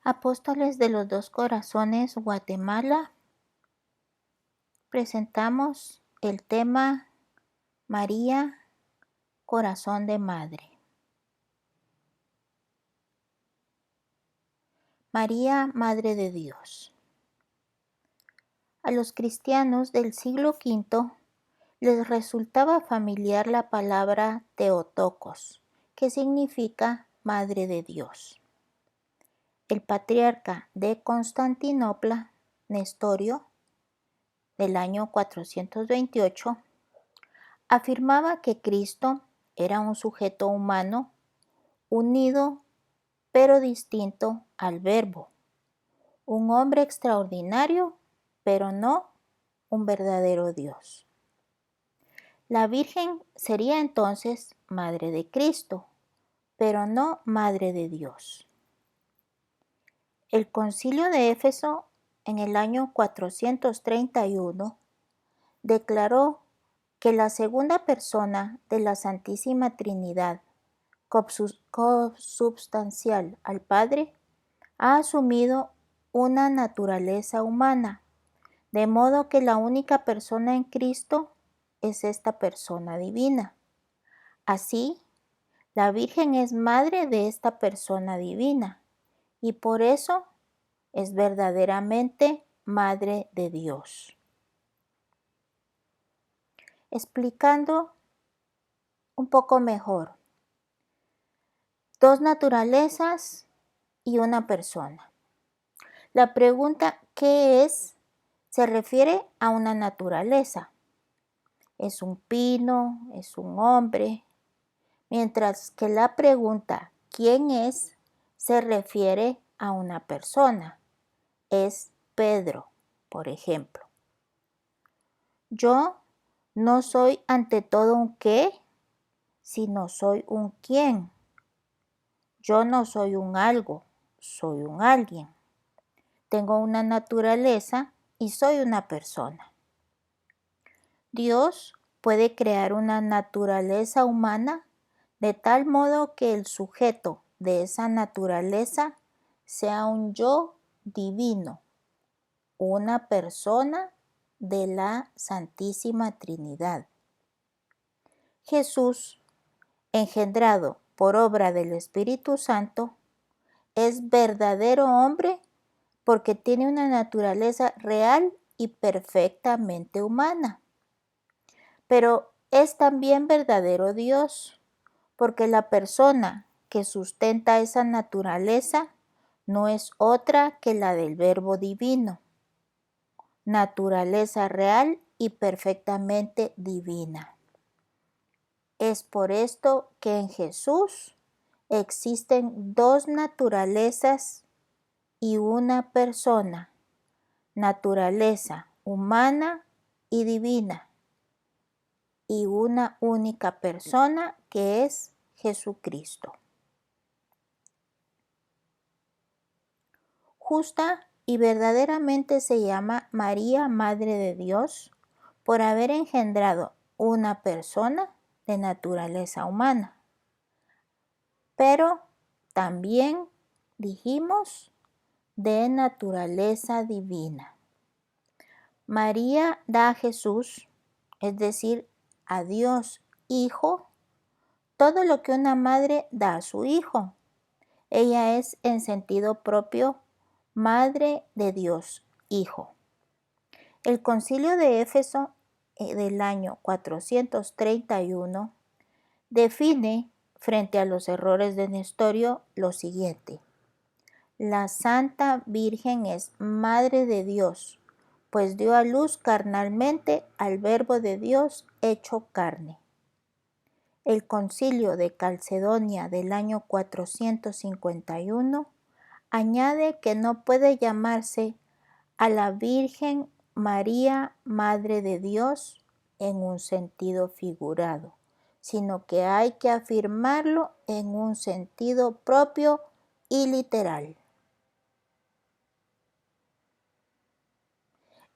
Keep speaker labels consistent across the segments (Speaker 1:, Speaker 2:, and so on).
Speaker 1: Apóstoles de los Dos Corazones, Guatemala, presentamos el tema María, Corazón de Madre. María, Madre de Dios. A los cristianos del siglo V les resultaba familiar la palabra Theotokos, que significa Madre de Dios. El patriarca de Constantinopla, Nestorio, del año 428, afirmaba que Cristo era un sujeto humano unido pero distinto al Verbo, un hombre extraordinario pero no un verdadero Dios. La Virgen sería entonces Madre de Cristo, pero no Madre de Dios. El Concilio de Éfeso, en el año 431, declaró que la segunda persona de la Santísima Trinidad, consubstancial al Padre, ha asumido una naturaleza humana, de modo que la única persona en Cristo es esta persona divina. Así, la Virgen es madre de esta persona divina y por eso es verdaderamente Madre de Dios. Explicando un poco mejor, dos naturalezas y una persona. La pregunta ¿qué es? Se refiere a una naturaleza. ¿Es un pino? ¿Es un hombre? Mientras que la pregunta ¿quién es? Se refiere a una persona. Es Pedro, por ejemplo. Yo no soy ante todo un qué, sino soy un quién. Yo no soy un algo, soy un alguien. Tengo una naturaleza y soy una persona. Dios puede crear una naturaleza humana de tal modo que el sujeto de esa naturaleza sea un yo divino, una persona de la Santísima Trinidad. Jesús, engendrado por obra del Espíritu Santo, es verdadero hombre porque tiene una naturaleza real y perfectamente humana. Pero es también verdadero Dios, porque la persona que sustenta esa naturaleza no es otra que la del Verbo Divino, naturaleza real y perfectamente divina. Es por esto que en Jesús existen dos naturalezas y una persona, naturaleza humana y divina, y una única persona que es Jesucristo. Justa y verdaderamente se llama María, Madre de Dios, por haber engendrado una persona de naturaleza humana. Pero también dijimos de naturaleza divina. María da a Jesús, es decir, a Dios Hijo, todo lo que una madre da a su hijo. Ella es en sentido propio Madre de Dios Hijo. El Concilio de Éfeso del año 431 define, frente a los errores de Nestorio, lo siguiente: la Santa Virgen es Madre de Dios, pues dio a luz carnalmente al Verbo de Dios hecho carne. El Concilio de Calcedonia del año 451 añade que no puede llamarse a la Virgen María, Madre de Dios, en un sentido figurado, sino que hay que afirmarlo en un sentido propio y literal.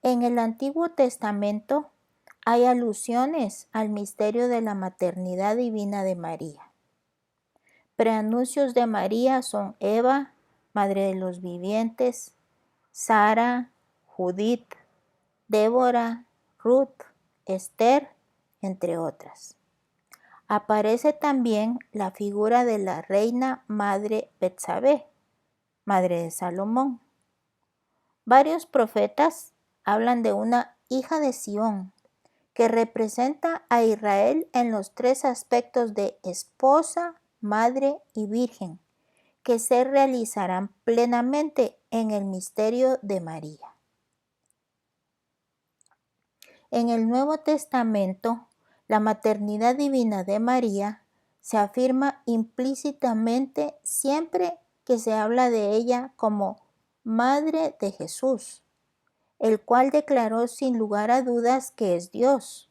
Speaker 1: En el Antiguo Testamento hay alusiones al misterio de la maternidad divina de María. Preanuncios de María son Eva, Madre de los vivientes, Sara, Judith, Débora, Ruth, Esther, entre otras. Aparece también la figura de la reina madre Betsabé, madre de Salomón. Varios profetas hablan de una hija de Sión, que representa a Israel en los tres aspectos de esposa, madre y virgen, que se realizarán plenamente en el misterio de María. En el Nuevo Testamento, la maternidad divina de María se afirma implícitamente siempre que se habla de ella como Madre de Jesús, el cual declaró sin lugar a dudas que es Dios.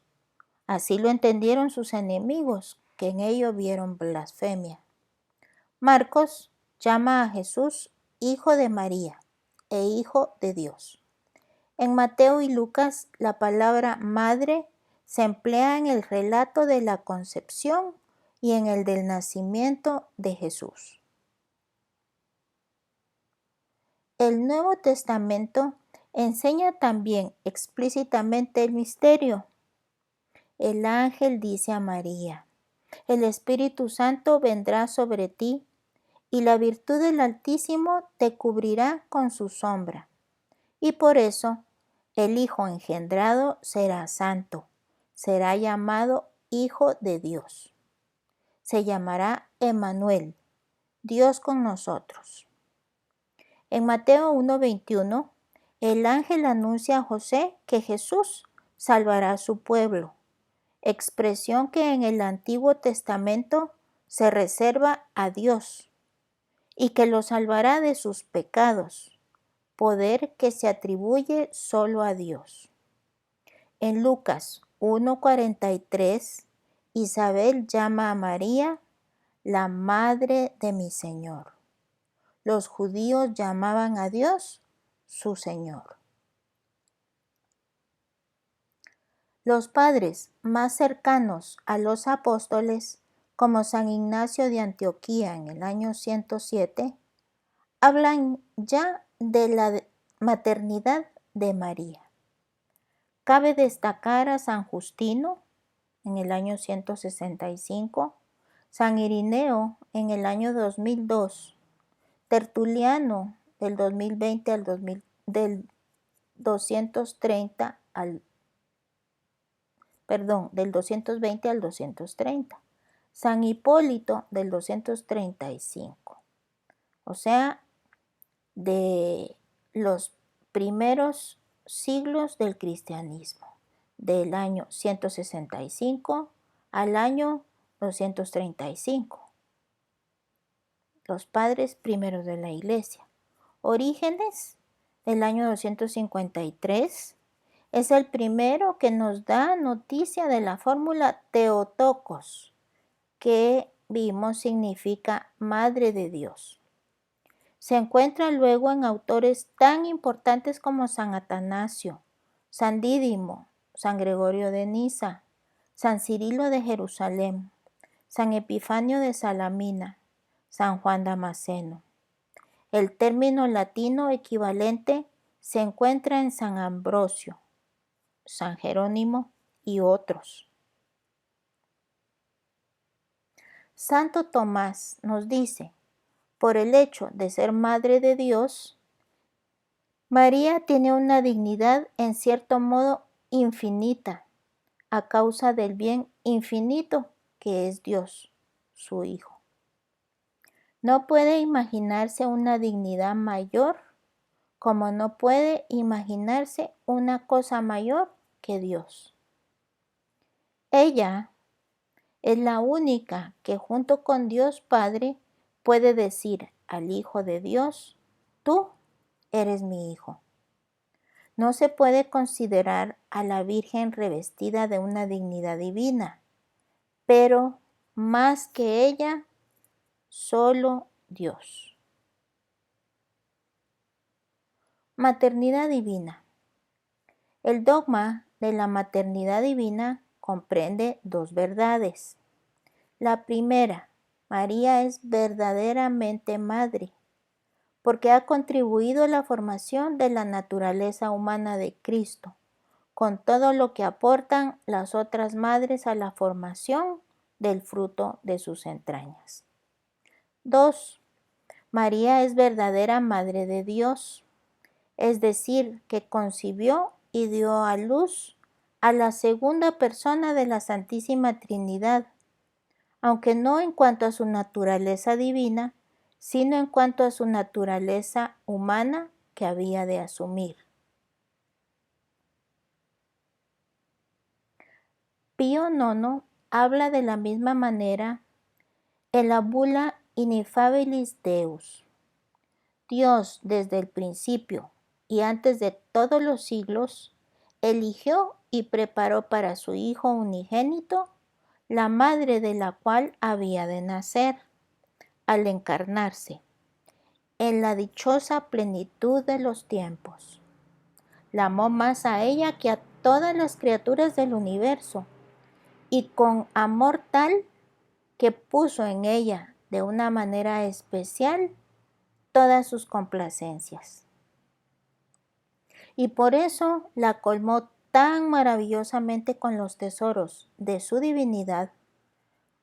Speaker 1: Así lo entendieron sus enemigos, que en ello vieron blasfemia. Marcos llama a Jesús Hijo de María e Hijo de Dios. En Mateo y Lucas, la palabra madre se emplea en el relato de la concepción y en el del nacimiento de Jesús. El Nuevo Testamento enseña también explícitamente el misterio. El ángel dice a María: el Espíritu Santo vendrá sobre ti, y la virtud del Altísimo te cubrirá con su sombra. Y por eso el Hijo engendrado será santo, será llamado Hijo de Dios. Se llamará Emmanuel, Dios con nosotros. En Mateo 1:21, el ángel anuncia a José que Jesús salvará a su pueblo, expresión que en el Antiguo Testamento se reserva a Dios, y que lo salvará de sus pecados, poder que se atribuye solo a Dios. En Lucas 1:43, Isabel llama a María la madre de mi Señor. Los judíos llamaban a Dios su Señor. Los padres más cercanos a los apóstoles, como San Ignacio de Antioquía en el año 107, hablan ya de la maternidad de María. Cabe destacar a San Justino en el año 165, San Irineo en el año 2002, Tertuliano del 2020 al del 230 del 220 al 230, San Hipólito del 235, o sea, de los primeros siglos del cristianismo, del año 165 al año 235. Los padres primeros de la Iglesia. Orígenes del año 253 es el primero que nos da noticia de la fórmula Theotokos, que vimos significa Madre de Dios. Se encuentra luego en autores tan importantes como San Atanasio, San Dídimo, San Gregorio de Niza, San Cirilo de Jerusalén, San Epifanio de Salamina, San Juan Damasceno. El término latino equivalente se encuentra en San Ambrosio, San Jerónimo y otros. Santo Tomás nos dice: por el hecho de ser Madre de Dios, María tiene una dignidad en cierto modo infinita, a causa del bien infinito que es Dios, su Hijo. No puede imaginarse una dignidad mayor, como no puede imaginarse una cosa mayor que Dios. Ella es la única que junto con Dios Padre puede decir al Hijo de Dios: tú eres mi Hijo. No se puede considerar a la Virgen revestida de una dignidad divina, pero más que ella, solo Dios. Maternidad divina. El dogma de la maternidad divina comprende dos verdades. La primera: María es verdaderamente madre, porque ha contribuido a la formación de la naturaleza humana de Cristo, con todo lo que aportan las otras madres a la formación del fruto de sus entrañas. 2. María es verdadera Madre de Dios, es decir, que concibió y dio a luz a la segunda persona de la Santísima Trinidad, aunque no en cuanto a su naturaleza divina, sino en cuanto a su naturaleza humana que había de asumir. Pío IX habla de la misma manera en la bula Ineffabilis Deus. Dios desde el principio y antes de todos los siglos eligió y preparó para su Hijo unigénito la madre de la cual había de nacer al encarnarse en la dichosa plenitud de los tiempos. La amó más a ella que a todas las criaturas del universo, y con amor tal que puso en ella de una manera especial todas sus complacencias. Y por eso la colmó tan maravillosamente con los tesoros de su divinidad,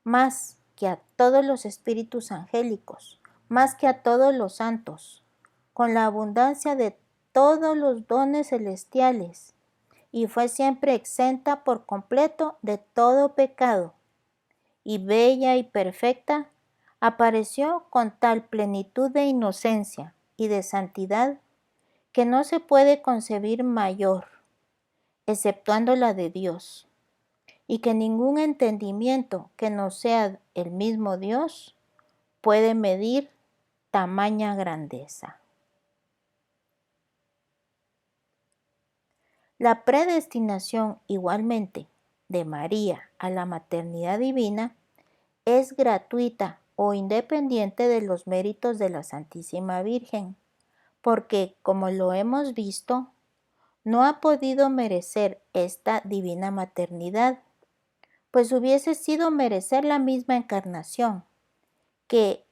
Speaker 1: más que a todos los espíritus angélicos, más que a todos los santos, con la abundancia de todos los dones celestiales, y fue siempre exenta por completo de todo pecado, y bella y perfecta, apareció con tal plenitud de inocencia y de santidad que no se puede concebir mayor, exceptuando la de Dios, y que ningún entendimiento que no sea el mismo Dios puede medir tamaña grandeza. La predestinación igualmente de María a la maternidad divina es gratuita o independiente de los méritos de la Santísima Virgen, porque, como lo hemos visto, no ha podido merecer esta divina maternidad, pues hubiese sido merecer la misma encarnación, que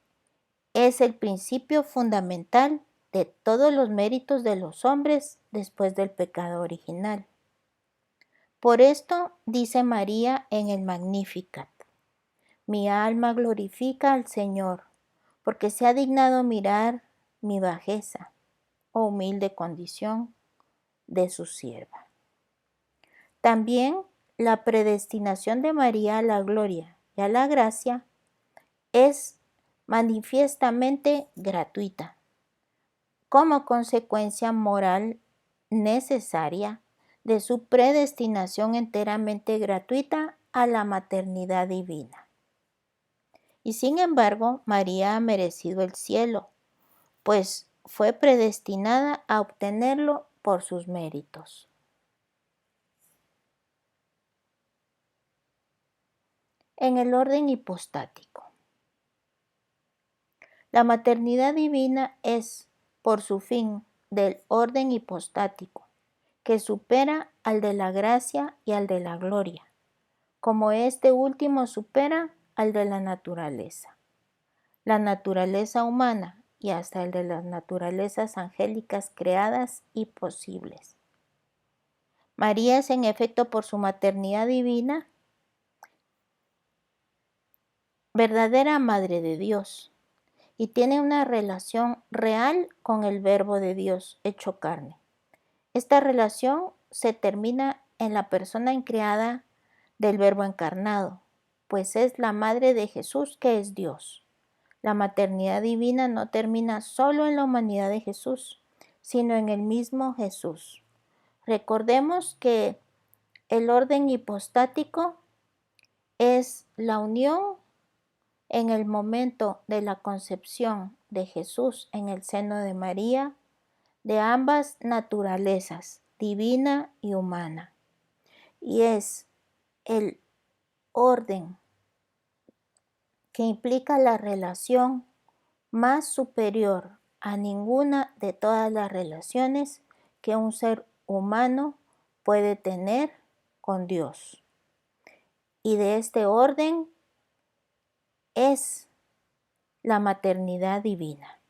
Speaker 1: es el principio fundamental de todos los méritos de los hombres después del pecado original. Por esto dice María en el Magnificat: mi alma glorifica al Señor, porque se ha dignado mirar mi bajeza o humilde condición de su sierva. También la predestinación de María a la gloria y a la gracia es manifiestamente gratuita, como consecuencia moral necesaria de su predestinación enteramente gratuita a la maternidad divina. Y sin embargo, María ha merecido el cielo, pues fue predestinada a obtenerlo por sus méritos. En el orden hipostático. La maternidad divina es, por su fin, del orden hipostático, que supera al de la gracia y al de la gloria, como este último supera al de la naturaleza humana y hasta el de las naturalezas angélicas creadas y posibles. María es en efecto por su maternidad divina verdadera Madre de Dios y tiene una relación real con el Verbo de Dios hecho carne. Esta relación se termina en la persona increada del Verbo encarnado, pues es la Madre de Jesús, que es Dios. La maternidad divina no termina solo en la humanidad de Jesús, sino en el mismo Jesús. Recordemos que el orden hipostático es la unión en el momento de la concepción de Jesús en el seno de María, de ambas naturalezas, divina y humana. Y es el orden que implica la relación más superior a ninguna de todas las relaciones que un ser humano puede tener con Dios. Y de este orden es la maternidad divina.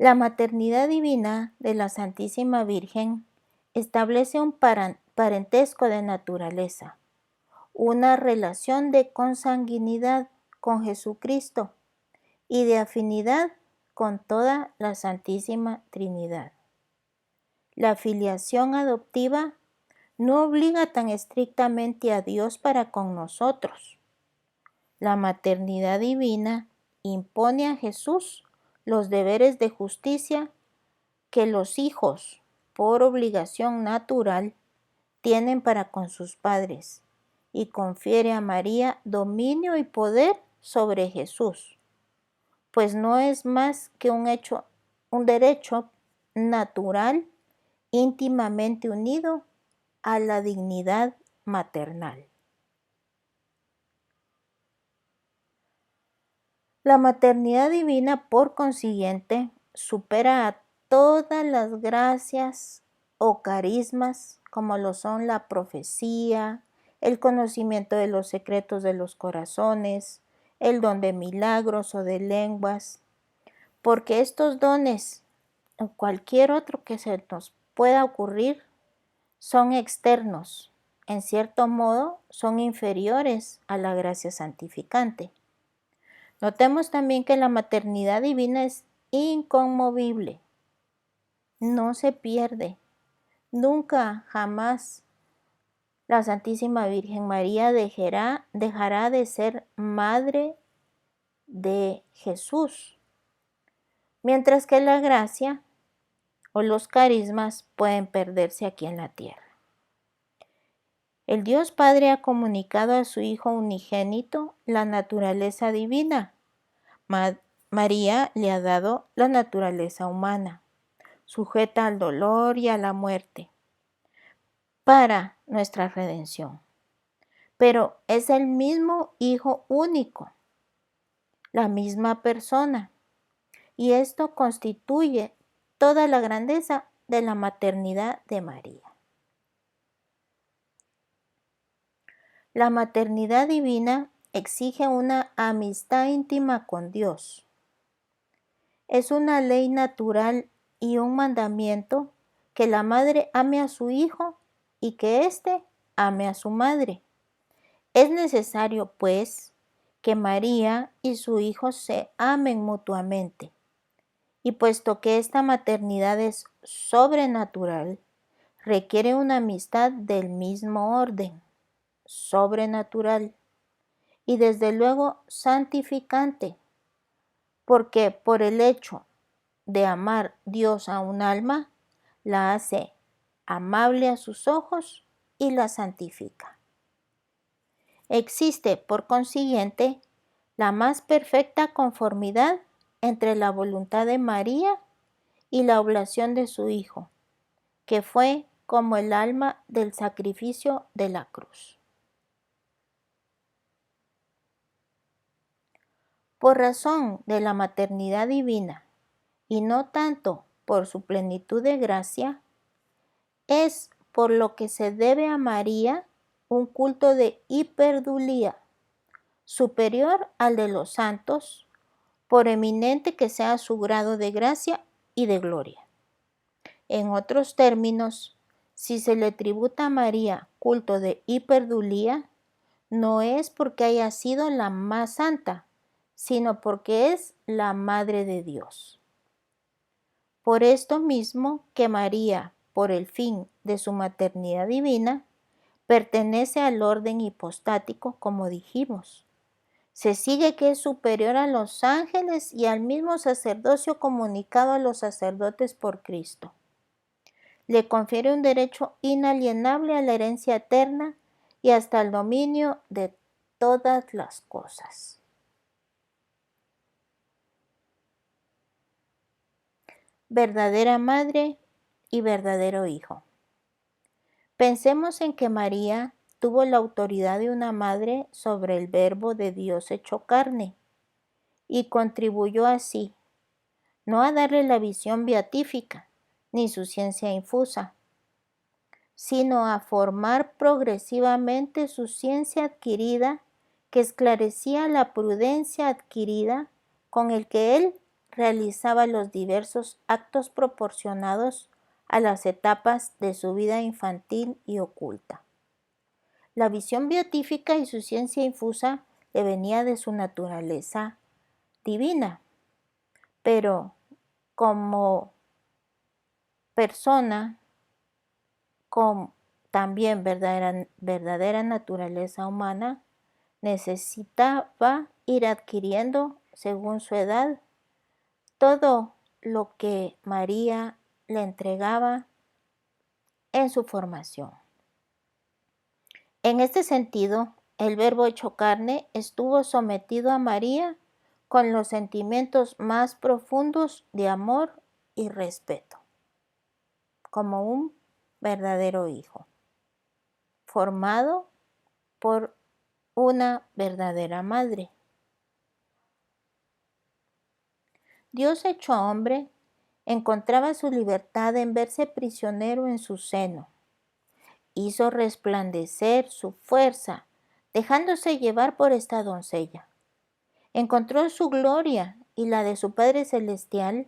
Speaker 1: La maternidad divina de la Santísima Virgen establece un parentesco de naturaleza, una relación de consanguinidad con Jesucristo y de afinidad con toda la Santísima Trinidad. La filiación adoptiva no obliga tan estrictamente a Dios para con nosotros. La maternidad divina impone a Jesús los deberes de justicia que los hijos, por obligación natural, tienen para con sus padres, y confiere a María dominio y poder sobre Jesús, pues no es más que un derecho natural íntimamente unido a la dignidad maternal. La maternidad divina, por consiguiente, supera a todas las gracias o carismas, como lo son la profecía, el conocimiento de los secretos de los corazones, el don de milagros o de lenguas, porque estos dones o cualquier otro que se nos pueda ocurrir son externos, en cierto modo son inferiores a la gracia santificante. Notemos también que la maternidad divina es inconmovible, no se pierde, nunca, jamás. La Santísima Virgen María dejará de ser madre de Jesús, mientras que la gracia o los carismas pueden perderse aquí en la tierra. El Dios Padre ha comunicado a su Hijo unigénito la naturaleza divina. María le ha dado la naturaleza humana, sujeta al dolor y a la muerte, para nuestra redención. Pero es el mismo Hijo único, la misma persona, y esto constituye toda la grandeza de la maternidad de María. La maternidad divina exige una amistad íntima con Dios. Es una ley natural y un mandamiento que la madre ame a su hijo y que éste ame a su madre. Es necesario, pues, que María y su hijo se amen mutuamente. Y puesto que esta maternidad es sobrenatural, requiere una amistad del mismo orden, sobrenatural, y desde luego santificante, porque por el hecho de amar Dios a un alma, la hace amable a sus ojos y la santifica. Existe, por consiguiente, la más perfecta conformidad entre la voluntad de María y la oblación de su Hijo, que fue como el alma del sacrificio de la cruz. Por razón de la maternidad divina, y no tanto por su plenitud de gracia, es por lo que se debe a María un culto de hiperdulía, superior al de los santos, por eminente que sea su grado de gracia y de gloria. En otros términos, si se le tributa a María culto de hiperdulía, no es porque haya sido la más santa, sino porque es la Madre de Dios. Por esto mismo que María, por el fin de su maternidad divina, pertenece al orden hipostático, como dijimos. Se sigue que es superior a los ángeles y al mismo sacerdocio comunicado a los sacerdotes por Cristo. Le confiere un derecho inalienable a la herencia eterna y hasta el dominio de todas las cosas. Verdadera madre y verdadero hijo. Pensemos en que María tuvo la autoridad de una madre sobre el Verbo de Dios hecho carne y contribuyó así, no a darle la visión beatífica ni su ciencia infusa, sino a formar progresivamente su ciencia adquirida que esclarecía la prudencia adquirida con el que él realizaba los diversos actos proporcionados a las etapas de su vida infantil y oculta. La visión beatífica y su ciencia infusa le venía de su naturaleza divina, pero como persona con también verdadera naturaleza humana, necesitaba ir adquiriendo, según su edad, todo lo que María le entregaba en su formación. En este sentido, el Verbo hecho carne estuvo sometido a María con los sentimientos más profundos de amor y respeto, como un verdadero hijo, formado por una verdadera madre. Dios hecho hombre encontraba su libertad en verse prisionero en su seno. Hizo resplandecer su fuerza, dejándose llevar por esta doncella. Encontró su gloria y la de su Padre Celestial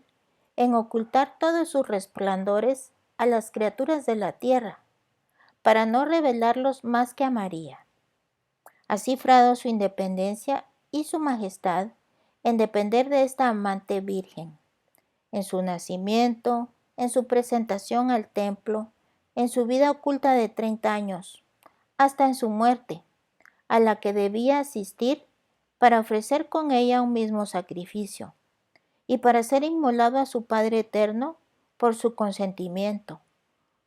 Speaker 1: en ocultar todos sus resplandores a las criaturas de la tierra, para no revelarlos más que a María. Ha cifrado su independencia y su majestad en depender de esta amante virgen, en su nacimiento, en su presentación al templo, en su vida oculta de 30 años, hasta en su muerte, a la que debía asistir para ofrecer con ella un mismo sacrificio, y para ser inmolado a su Padre eterno por su consentimiento,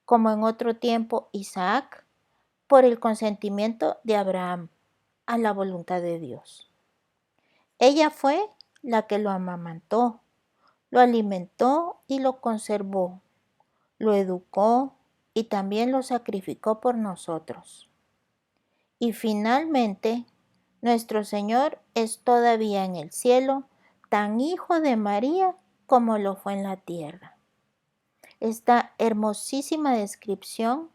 Speaker 1: como en otro tiempo Isaac, por el consentimiento de Abraham, a la voluntad de Dios. Ella fue la que lo amamantó, lo alimentó y lo conservó, lo educó y también lo sacrificó por nosotros. Y finalmente, nuestro Señor es todavía en el cielo, tan hijo de María como lo fue en la tierra. Esta hermosísima descripción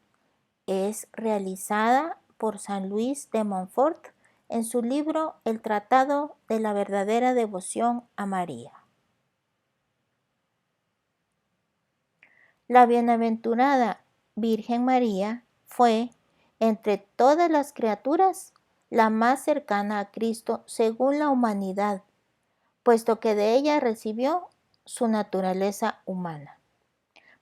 Speaker 1: es realizada por San Luis de Montfort en su libro El Tratado de la verdadera devoción a María. La bienaventurada Virgen María fue, entre todas las criaturas, la más cercana a Cristo según la humanidad, puesto que de ella recibió su naturaleza humana.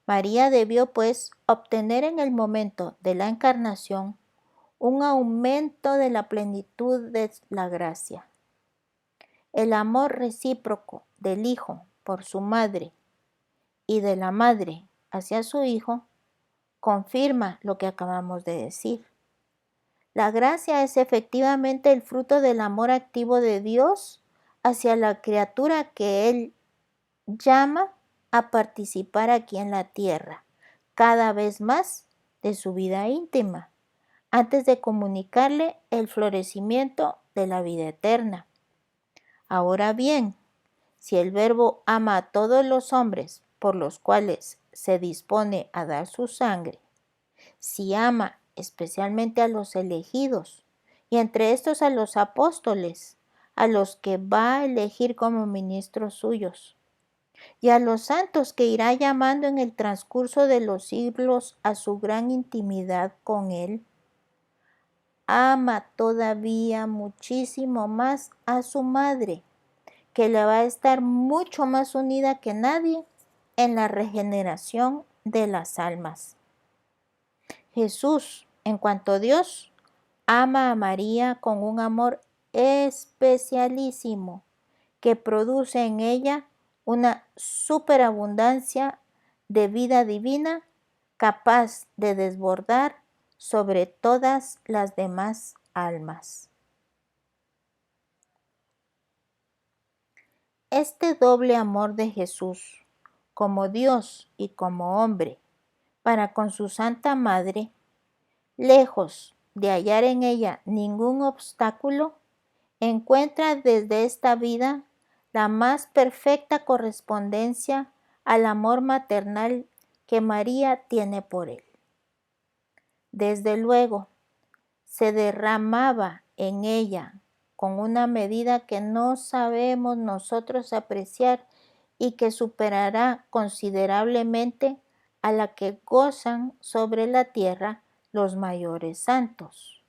Speaker 1: María debió, pues, obtener en el momento de la encarnación un aumento de la plenitud de la gracia. El amor recíproco del Hijo por su madre y de la madre hacia su Hijo confirma lo que acabamos de decir. La gracia es efectivamente el fruto del amor activo de Dios hacia la criatura que Él llama a participar aquí en la tierra, cada vez más de su vida íntima, antes de comunicarle el florecimiento de la vida eterna. Ahora bien, si el Verbo ama a todos los hombres por los cuales se dispone a dar su sangre, si ama especialmente a los elegidos, y entre estos a los apóstoles, a los que va a elegir como ministros suyos, y a los santos que irá llamando en el transcurso de los siglos a su gran intimidad con Él, ama todavía muchísimo más a su madre, que le va a estar mucho más unida que nadie en la regeneración de las almas. Jesús, en cuanto a Dios, ama a María con un amor especialísimo que produce en ella una superabundancia de vida divina capaz de desbordar sobre todas las demás almas. Este doble amor de Jesús, como Dios y como hombre, para con su Santa Madre, lejos de hallar en ella ningún obstáculo, encuentra desde esta vida la más perfecta correspondencia al amor maternal que María tiene por él. Desde luego, se derramaba en ella con una medida que no sabemos nosotros apreciar y que superará considerablemente a la que gozan sobre la tierra los mayores santos,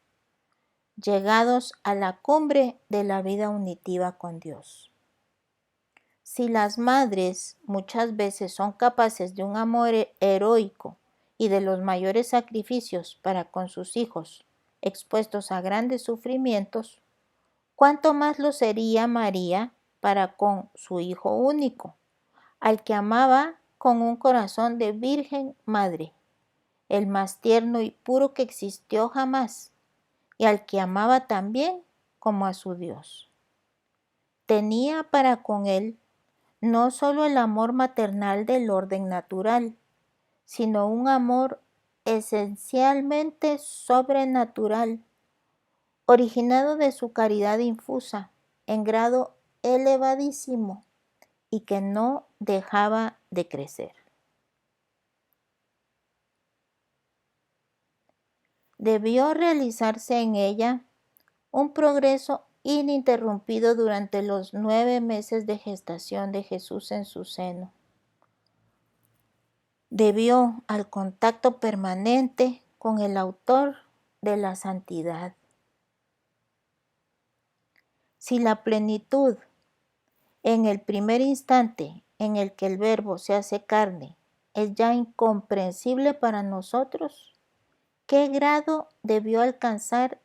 Speaker 1: llegados a la cumbre de la vida unitiva con Dios. Si las madres muchas veces son capaces de un amor heroico y de los mayores sacrificios para con sus hijos expuestos a grandes sufrimientos, ¿cuánto más lo sería María para con su Hijo único, al que amaba con un corazón de Virgen Madre, el más tierno y puro que existió jamás, y al que amaba también como a su Dios? Tenía para con él no solo el amor maternal del orden natural, sino un amor esencialmente sobrenatural, originado de su caridad infusa en grado elevadísimo y que no dejaba de crecer. Debió realizarse en ella un progreso ininterrumpido durante los 9 meses de gestación de Jesús en su seno. Debió al contacto permanente con el autor de la santidad. Si la plenitud en el primer instante en el que el Verbo se hace carne es ya incomprensible para nosotros, ¿qué grado debió alcanzar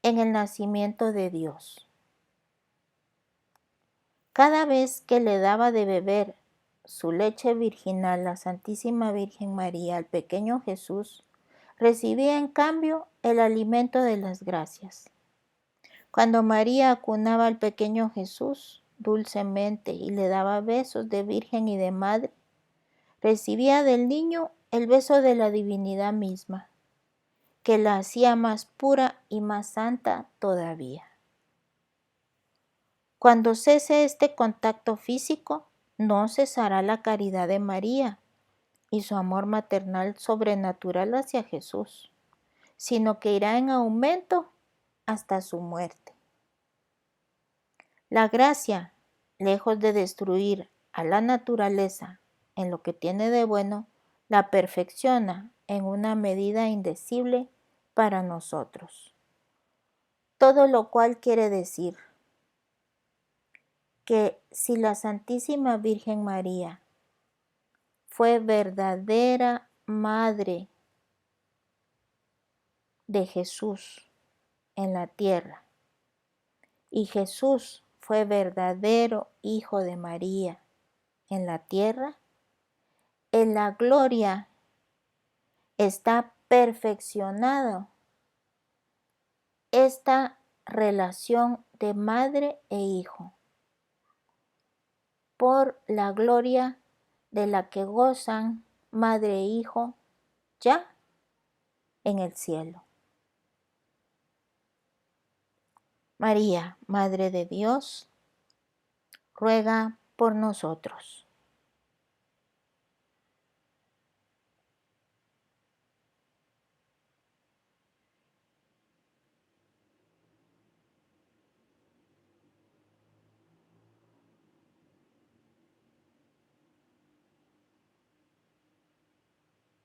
Speaker 1: en el nacimiento de Dios? Cada vez que le daba de beber su leche virginal la Santísima Virgen María al pequeño Jesús, recibía en cambio el alimento de las gracias. Cuando María acunaba al pequeño Jesús dulcemente y le daba besos de virgen y de madre, recibía del niño el beso de la divinidad misma, que la hacía más pura y más santa todavía. Cuando cese este contacto físico, no cesará la caridad de María y su amor maternal sobrenatural hacia Jesús, sino que irá en aumento hasta su muerte. La gracia, lejos de destruir a la naturaleza en lo que tiene de bueno, la perfecciona en una medida indecible para nosotros. Todo lo cual quiere decir que si la Santísima Virgen María fue verdadera madre de Jesús en la tierra y Jesús fue verdadero Hijo de María en la tierra, en la gloria está perfeccionado esta relación de madre e hijo por la gloria de la que gozan madre e hijo ya en el cielo. María, Madre de Dios, ruega por nosotros.